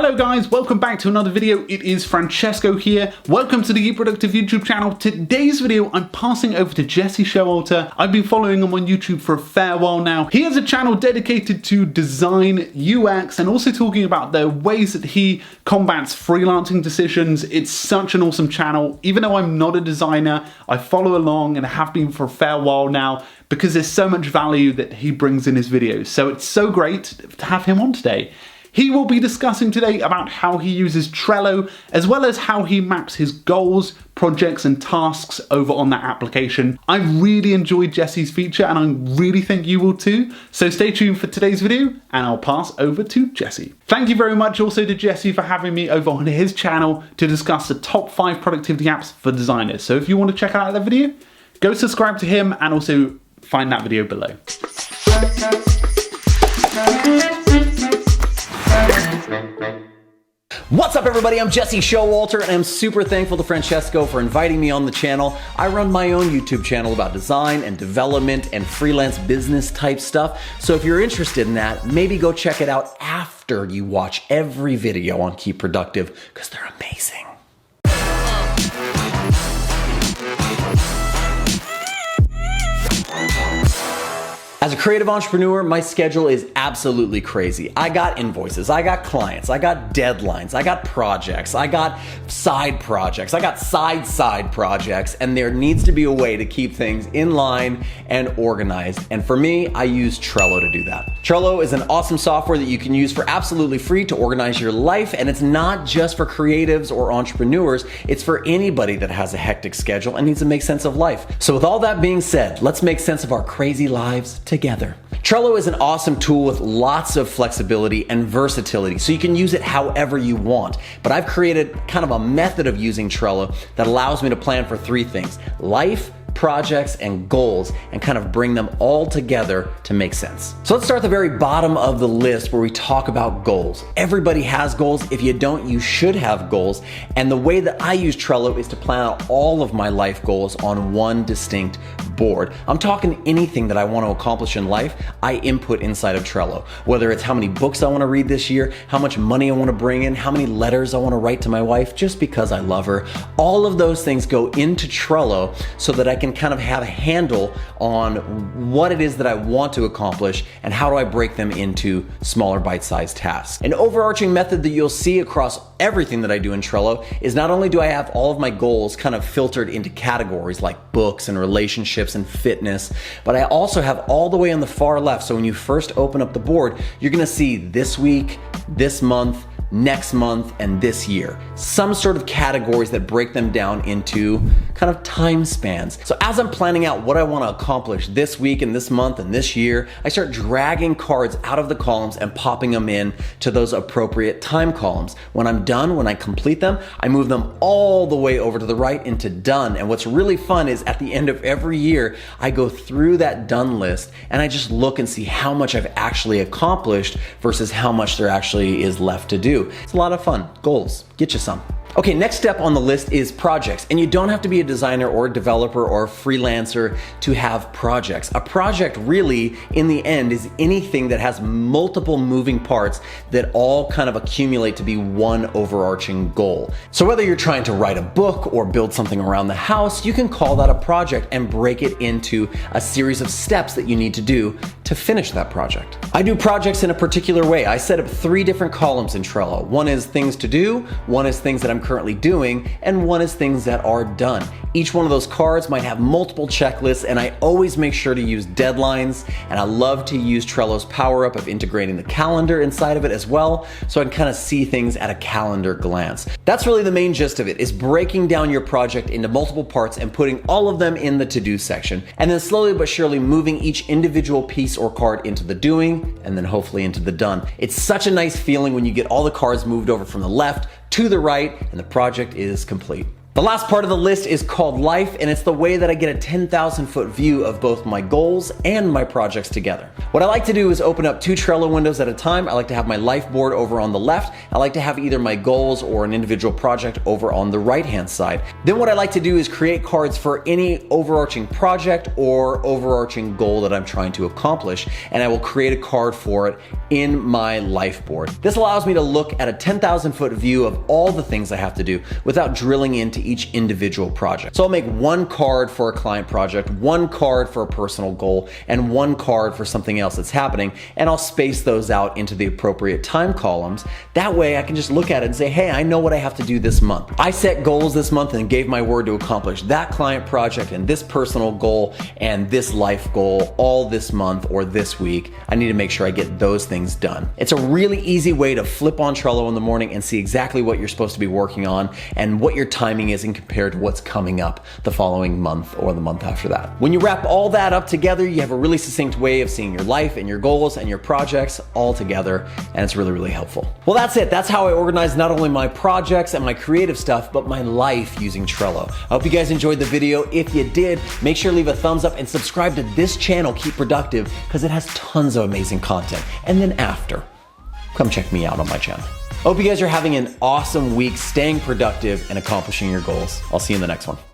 Hello guys, welcome back to another video. It is Francesco here. Welcome to the Geek Productive YouTube channel. Today's video, I'm passing over to Jesse Showalter. I've been following him on YouTube for a fair while now. He has a channel dedicated to design, UX, and also talking about the ways that he combats freelancing decisions. It's such an awesome channel. Even though I'm not a designer, I follow along and have been for a fair while now because there's so much value that he brings in his videos. So it's so great to have him on today. He will be discussing today about how he uses Trello, as well as how he maps his goals, projects, and tasks over on that application. I really enjoyed Jesse's feature, and I really think you will too. So stay tuned for today's video, and I'll pass over to Jesse. Thank you very much also to Jesse for having me over on his channel to discuss the top 5 productivity apps for designers. So if you want to check out that video, go subscribe to him and also find that video below. What's up everybody, I'm Jesse Showalter and I'm super thankful to Francesco for inviting me on the channel. I run my own YouTube channel about design and development and freelance business type stuff. So if you're interested in that, maybe go check it out after you watch every video on Keep Productive because they're amazing. As a creative entrepreneur, my schedule is absolutely crazy. I got invoices, I got clients, I got deadlines, I got projects, I got side projects, I got side projects, and there needs to be a way to keep things in line and organized. And for me, I use Trello to do that. Trello is an awesome software that you can use for absolutely free to organize your life, and it's not just for creatives or entrepreneurs, it's for anybody that has a hectic schedule and needs to make sense of life. So with all that being said, let's make sense of our crazy lives together. Trello is an awesome tool with lots of flexibility and versatility, so you can use it however you want. But I've created kind of a method of using Trello that allows me to plan for 3 things: life, projects, and goals, and kind of bring them all together to make sense. So let's start at the very bottom of the list where we talk about goals. Everybody has goals. If you don't, you should have goals. And the way that I use Trello is to plan out all of my life goals on one distinct board. I'm talking anything that I want to accomplish in life, I input inside of Trello. Whether it's how many books I want to read this year, how much money I want to bring in, how many letters I want to write to my wife just because I love her. All of those things go into Trello so that I can kind of have a handle on what it is that I want to accomplish and how do I break them into smaller bite-sized tasks. An overarching method that you'll see across everything that I do in Trello is not only do I have all of my goals kind of filtered into categories like books and relationships and fitness, but I also have all the way on the far left. So when you first open up the board, you're gonna see this week, this month, next month, and this year. Some sort of categories that break them down into kind of time spans. So as I'm planning out what I want to accomplish this week and this month and this year, I start dragging cards out of the columns and popping them in to those appropriate time columns. When I'm done, when I complete them, I move them all the way over to the right into done. And what's really fun is at the end of every year, I go through that done list and I just look and see how much I've actually accomplished versus how much there actually is left to do. It's a lot of fun. Goals. Get you some. Okay, next step on the list is projects. And you don't have to be a designer or a developer or a freelancer to have projects. A project really, in the end, is anything that has multiple moving parts that all kind of accumulate to be one overarching goal. So whether you're trying to write a book or build something around the house, you can call that a project and break it into a series of steps that you need to do to finish that project. I do projects in a particular way. I set up 3 different columns in Trello. One is things to do, one is things that I'm currently doing, and one is things that are done. Each one of those cards might have multiple checklists, and I always make sure to use deadlines, and I love to use Trello's power-up of integrating the calendar inside of it as well, so I can kind of see things at a calendar glance. That's really the main gist of it, is breaking down your project into multiple parts and putting all of them in the to-do section, and then slowly but surely moving each individual piece or card into the doing, and then hopefully into the done. It's such a nice feeling when you get all the cards moved over from the left to the right and the project is complete. The last part of the list is called life, and it's the way that I get a 10,000 foot view of both my goals and my projects together. What I like to do is open up 2 Trello windows at a time. I like to have my life board over on the left. I like to have either my goals or an individual project over on the right-hand side. Then what I like to do is create cards for any overarching project or overarching goal that I'm trying to accomplish, and I will create a card for it in my life board. This allows me to look at a 10,000 foot view of all the things I have to do without drilling into each individual project. So I'll make 1 card for a client project, 1 card for a personal goal, and 1 card for something else that's happening, and I'll space those out into the appropriate time columns. That way I can just look at it and say, hey, I know what I have to do this month. I set goals this month and gave my word to accomplish that client project and this personal goal and this life goal all this month or this week. I need to make sure I get those things done. It's a really easy way to flip on Trello in the morning and see exactly what you're supposed to be working on and what your timing is in compared to what's coming up the following month or the month after that. When you wrap all that up together, you have a really succinct way of seeing your life and your goals and your projects all together, and it's really, really helpful. Well, that's it. That's how I organize not only my projects and my creative stuff, but my life using Trello. I hope you guys enjoyed the video. If you did, make sure to leave a thumbs up and subscribe to this channel, Keep Productive, because it has tons of amazing content. And then after, come check me out on my channel. Hope you guys are having an awesome week, staying productive and accomplishing your goals. I'll see you in the next one.